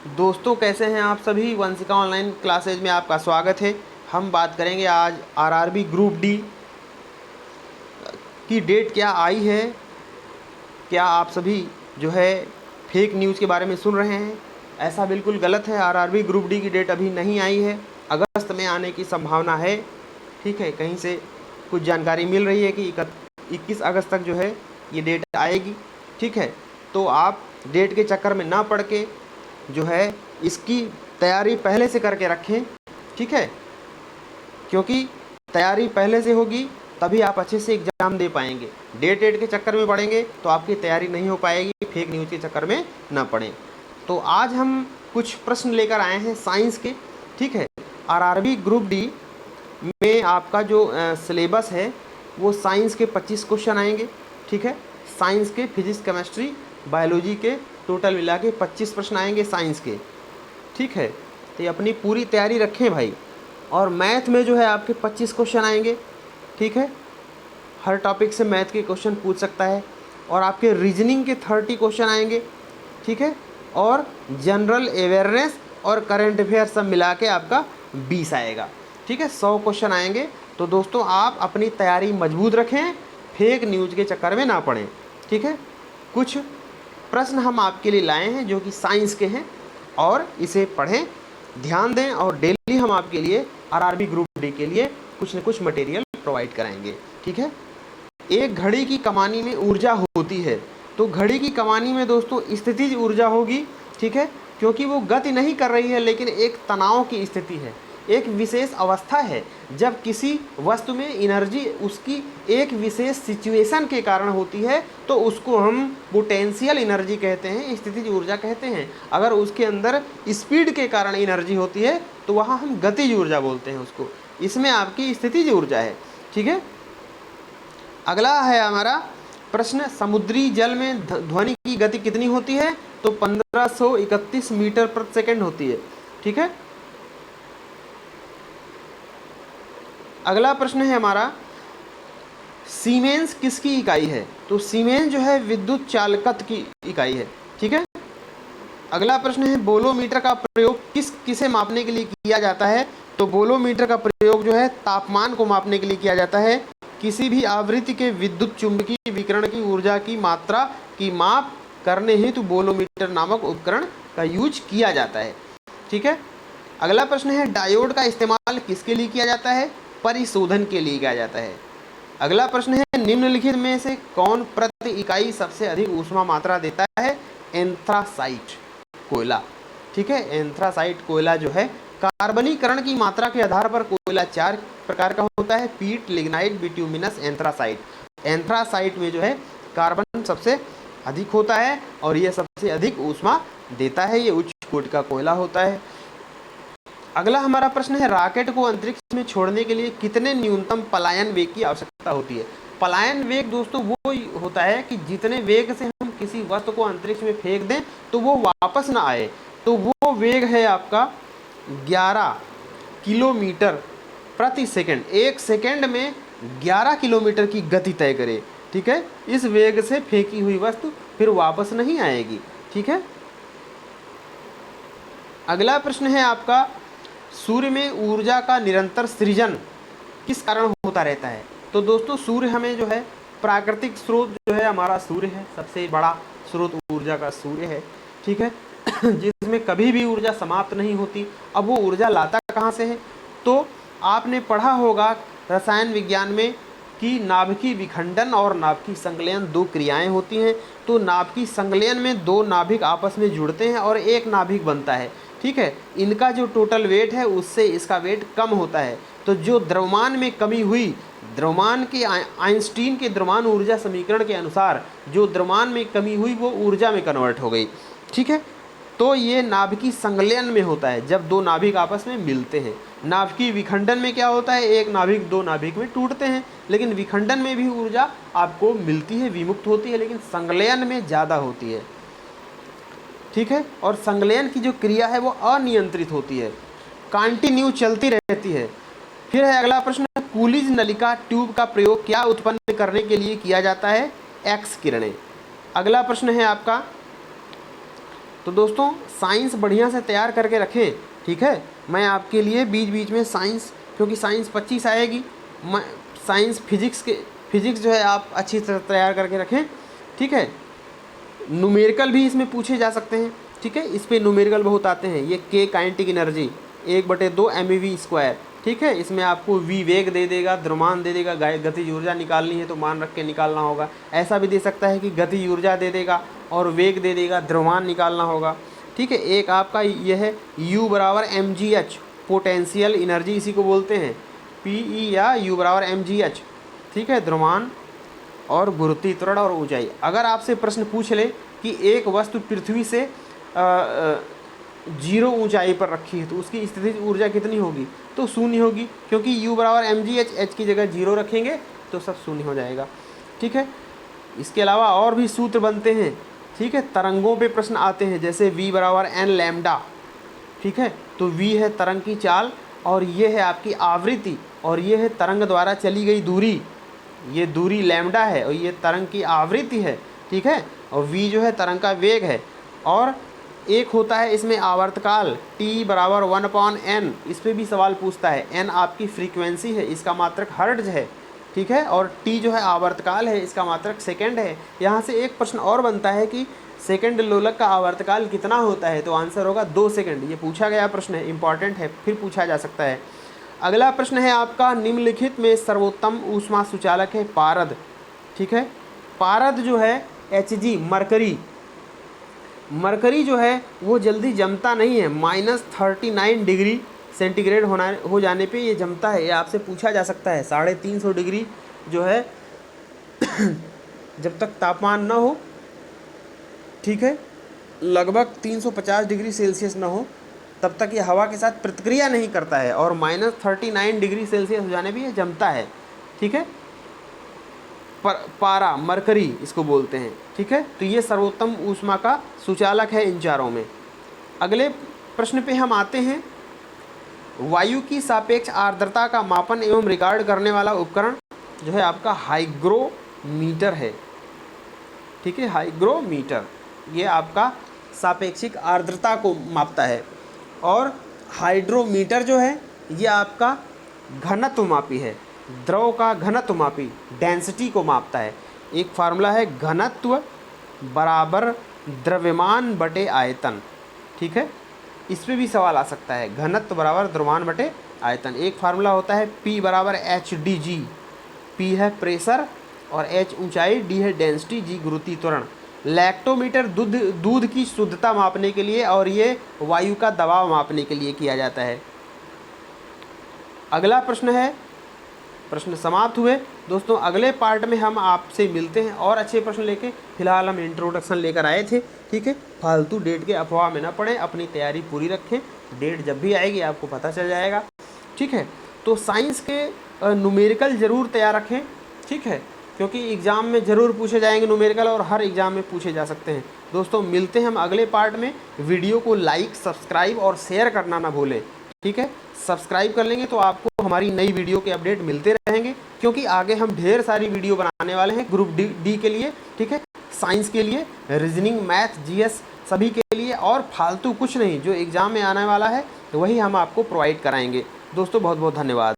दोस्तों कैसे हैं आप सभी। वंशिका ऑनलाइन क्लासेज में आपका स्वागत है। हम बात करेंगे आज आरआरबी ग्रुप डी की डेट क्या आई है। क्या आप सभी जो है फेक न्यूज़ के बारे में सुन रहे हैं? ऐसा बिल्कुल गलत है। आरआरबी ग्रुप डी की डेट अभी नहीं आई है, अगस्त में आने की संभावना है। ठीक है, कहीं से कुछ जानकारी मिल रही है कि 21 अगस्त तक जो है ये डेट आएगी। ठीक है, तो आप डेट के चक्कर में ना पड़ के जो है इसकी तैयारी पहले से करके रखें। ठीक है, क्योंकि तैयारी पहले से होगी तभी आप अच्छे से एग्ज़ाम दे पाएंगे। डेट के चक्कर में पढ़ेंगे तो आपकी तैयारी नहीं हो पाएगी, फेक न्यूज़ के चक्कर में ना पड़ें। तो आज हम कुछ प्रश्न लेकर आए हैं साइंस के। ठीक है, आरआरबी ग्रुप डी में आपका जो सिलेबस है वो साइंस के 25 क्वेश्चन आएंगे। ठीक है, साइंस के फिजिक्स, केमिस्ट्री, बायोलॉजी के टोटल मिला के 25 प्रश्न आएंगे साइंस के। ठीक है, तो ये अपनी पूरी तैयारी रखें भाई। और मैथ में जो है आपके 25 क्वेश्चन आएंगे। ठीक है, हर टॉपिक से मैथ के क्वेश्चन पूछ सकता है। और आपके रीजनिंग के 30 क्वेश्चन आएंगे। ठीक है, और जनरल अवेयरनेस और करंट अफेयर सब मिला के आपका 20 आएगा। ठीक है, 100 क्वेश्चन आएंगे। तो दोस्तों आप अपनी तैयारी मजबूत रखें, फेक न्यूज़ के चक्कर में ना पड़ें। ठीक है, कुछ प्रश्न हम आपके लिए लाए हैं जो कि साइंस के हैं, और इसे पढ़ें, ध्यान दें, और डेली हम आपके लिए आरआरबी ग्रुप डी के लिए कुछ न कुछ मटेरियल प्रोवाइड कराएंगे। ठीक है, एक घड़ी की कमानी में ऊर्जा होती है, तो घड़ी की कमानी में दोस्तों स्थितिज ऊर्जा होगी। ठीक है, क्योंकि वो गति नहीं कर रही है लेकिन एक तनाव की स्थिति है, एक विशेष अवस्था है। जब किसी वस्तु में एनर्जी उसकी एक विशेष सिचुएशन के कारण होती है तो उसको हम पोटेंशियल एनर्जी कहते हैं, स्थितिज ऊर्जा कहते हैं। अगर उसके अंदर स्पीड के कारण एनर्जी होती है तो वहाँ हम गतिज ऊर्जा बोलते हैं उसको। इसमें आपकी स्थितिज ऊर्जा है। ठीक है, अगला है हमारा प्रश्न, समुद्री जल में ध्वनि की गति कितनी होती है? तो 1531 मीटर प्रति सेकंड होती है। ठीक है, अगला प्रश्न है हमारा, सीमेंस किसकी इकाई है? तो सीमेंस जो है विद्युत चालकत की इकाई है। ठीक है, अगला प्रश्न है, बोलोमीटर का प्रयोग किसे मापने के लिए किया जाता है? तो बोलोमीटर का प्रयोग जो है तापमान को मापने के लिए किया जाता है। किसी भी आवृत्ति के विद्युत चुंबकीय विकिरण की ऊर्जा की मात्रा की माप करने हेतु बोलोमीटर नामक उपकरण का यूज किया जाता है। ठीक है, अगला प्रश्न है, डायोड का इस्तेमाल किसके लिए किया जाता है? परिशोधन के लिए किया जाता है। अगला प्रश्न है, निम्नलिखित में से कौन प्रति इकाई सबसे अधिक ऊष्मा मात्रा देता है? एंथ्रासाइट कोयला। ठीक है, एंथ्रासाइट कोयला जो है, कार्बनीकरण की मात्रा के आधार पर कोयला 4 प्रकार का होता है, पीट, लिग्नाइट, बिट्यूमिनस, एंथ्रासाइट। एंथ्रासाइट में जो है कार्बन सबसे अधिक होता है और यह सबसे अधिक ऊष्मा देता है, ये उच्च कोटि का कोयला होता है। अगला हमारा प्रश्न है, रॉकेट को अंतरिक्ष में छोड़ने के लिए कितने न्यूनतम पलायन वेग की आवश्यकता होती है? पलायन वेग दोस्तों वो होता है कि जितने वेग से हम किसी वस्तु को अंतरिक्ष में फेंक दें तो वो वापस ना आए, तो वो वेग है आपका 11 किलोमीटर प्रति सेकंड। एक सेकंड में 11 किलोमीटर की गति तय करे। ठीक है, इस वेग से फेंकी हुई वस्तु फिर वापस नहीं आएगी। ठीक है, अगला प्रश्न है आपका, सूर्य में ऊर्जा का निरंतर सृजन किस कारण होता रहता है? तो दोस्तों सूर्य हमें जो है प्राकृतिक स्रोत जो है हमारा सूर्य है, सबसे बड़ा स्रोत ऊर्जा का सूर्य है। ठीक है, जिसमें कभी भी ऊर्जा समाप्त नहीं होती। अब वो ऊर्जा लाता कहाँ से है? तो आपने पढ़ा होगा रसायन विज्ञान में कि नाभिकीय विखंडन और नाभिकीय संलयन 2 क्रियाएं होती हैं। तो नाभिकीय संलयन में 2 नाभिक आपस में जुड़ते हैं और एक नाभिक बनता है। ठीक है, इनका जो टोटल वेट है उससे इसका वेट कम होता है। तो जो द्रव्यमान में कमी हुई, द्रव्यमान के आइंस्टीन के द्रव्यमान ऊर्जा समीकरण के अनुसार जो द्रव्यमान में कमी हुई वो ऊर्जा में कन्वर्ट हो गई। ठीक है, तो ये नाभिकीय संलयन में होता है जब 2 नाभिक आपस में मिलते हैं। नाभिकीय विखंडन में क्या होता है, एक नाभिक 2 नाभिक में टूटते हैं, लेकिन विखंडन में भी ऊर्जा आपको मिलती है, विमुक्त होती है, लेकिन संलयन में ज़्यादा होती है। ठीक है, और संलयन की जो क्रिया है वो अनियंत्रित होती है, कंटिन्यू चलती रहती है। फिर है अगला प्रश्न, कूलिज नलिका ट्यूब का प्रयोग क्या उत्पन्न करने के लिए किया जाता है? एक्स किरणें। अगला प्रश्न है आपका, तो दोस्तों साइंस बढ़िया से तैयार करके रखें, ठीक है। मैं आपके लिए बीच बीच में साइंस, क्योंकि साइंस 25 आएगी, मैं साइंस फिजिक्स जो है आप अच्छी तरह तैयार करके रखें, ठीक है। न्यूमेरिकल भी इसमें पूछे जा सकते हैं, ठीक है। इस पे न्यूमेरिकल बहुत आते हैं। ये के काइनेटिक एनर्जी 1/2 mv², ठीक है। इसमें आपको वी वेग दे देगा, द्रव्यमान दे देगा, गतिज ऊर्जा निकालनी है तो मान रख के निकालना होगा। ऐसा भी दे सकता है कि गतिज ऊर्जा दे देगा और वेग दे देगा, द्रव्यमान निकालना होगा, ठीक है। एक आपका यह है U = mgh, पोटेंशियल एनर्जी इसी को बोलते हैं, PE या U = mgh, ठीक है। द्रव्यमान और गुरुत्वीय त्वरण और ऊंचाई। अगर आपसे प्रश्न पूछ ले कि एक वस्तु पृथ्वी से 0 ऊंचाई पर रखी है तो उसकी स्थितिज ऊर्जा कितनी होगी, तो शून्य होगी, क्योंकि U = mgh, h की जगह 0 रखेंगे तो सब शून्य हो जाएगा, ठीक है। इसके अलावा और भी सूत्र बनते हैं, ठीक है। तरंगों पे प्रश्न आते हैं, जैसे V = n λ, ठीक है। तो V है तरंग की चाल और ये है आपकी आवृत्ति और ये है तरंग द्वारा चली गई दूरी, ये दूरी लैम्डा है और ये तरंग की आवृत्ति है, ठीक है। और v जो है तरंग का वेग है। और एक होता है इसमें आवर्तकाल t = 1/n, इस पर भी सवाल पूछता है। n आपकी फ्रीक्वेंसी है, इसका मात्रक हर्ट्ज है, ठीक है। और t जो है आवर्तकाल है, इसका मात्रक सेकंड है। यहाँ से एक प्रश्न और बनता है कि सेकंड लोलक का आवर्तकाल कितना होता है, तो आंसर होगा 2 सेकंड। ये पूछा गया प्रश्न है, इंपॉर्टेंट है, फिर पूछा जा सकता है। अगला प्रश्न है आपका, निम्नलिखित में सर्वोत्तम ऊष्मा सुचालक है पारद, ठीक है। पारद जो है Hg, मरकरी जो है वो जल्दी जमता नहीं है, -39 डिग्री सेंटीग्रेड हो जाने पे ये जमता है। ये आपसे पूछा जा सकता है। 350 डिग्री जो है जब तक तापमान न हो, ठीक है, लगभग 350 डिग्री सेल्सियस न हो, तब तक ये हवा के साथ प्रतिक्रिया नहीं करता है और -39 डिग्री सेल्सियस हो जाने पे ये जमता है, ठीक है। पारा, मरकरी इसको बोलते हैं, ठीक है। तो ये सर्वोत्तम ऊष्मा का सुचालक है इन चारों में। अगले प्रश्न पे हम आते हैं, वायु की सापेक्ष आर्द्रता का मापन एवं रिकॉर्ड करने वाला उपकरण जो है आपका हाइग्रोमीटर है, ठीक है। हाइग्रोमीटर ये आपका सापेक्षिक आर्द्रता को मापता है। और हाइड्रोमीटर जो है ये आपका घनत्व मापी है, द्रव का घनत्व मापी, डेंसिटी को मापता है। एक फार्मूला है घनत्व बराबर द्रव्यमान बटे आयतन, ठीक है। इस पे भी सवाल आ सकता है, घनत्व बराबर द्रव्यमान बटे आयतन। एक फार्मूला होता है P = hDg, P है प्रेशर और h ऊंचाई, D है डेंसिटी, G गुरुत्वीय त्वरण। लैक्टोमीटर दूध की शुद्धता मापने के लिए और ये वायु का दबाव मापने के लिए किया जाता है। अगला प्रश्न है, प्रश्न समाप्त हुए दोस्तों। अगले पार्ट में हम आपसे मिलते हैं और अच्छे प्रश्न लेके। फिलहाल हम इंट्रोडक्शन लेकर आए थे, ठीक है। फालतू डेट के अफवाह में ना पड़े, अपनी तैयारी पूरी रखें। डेट जब भी आएगी आपको पता चल जाएगा, ठीक है। तो साइंस के न्यूमेरिकल ज़रूर तैयार रखें, ठीक है, क्योंकि एग्ज़ाम में ज़रूर पूछे जाएंगे न्यूमेरिकल और हर एग्ज़ाम में पूछे जा सकते हैं। दोस्तों मिलते हैं हम अगले पार्ट में। वीडियो को लाइक, सब्सक्राइब और शेयर करना ना भूलें, ठीक है। सब्सक्राइब कर लेंगे तो आपको हमारी नई वीडियो के अपडेट मिलते रहेंगे, क्योंकि आगे हम ढेर सारी वीडियो बनाने वाले हैं ग्रुप डी के लिए, ठीक है। साइंस के लिए, रीजनिंग, मैथ, जीएस सभी के लिए, और फालतू कुछ नहीं, जो एग्ज़ाम में आने वाला है वही हम आपको प्रोवाइड कराएंगे। दोस्तों बहुत बहुत धन्यवाद।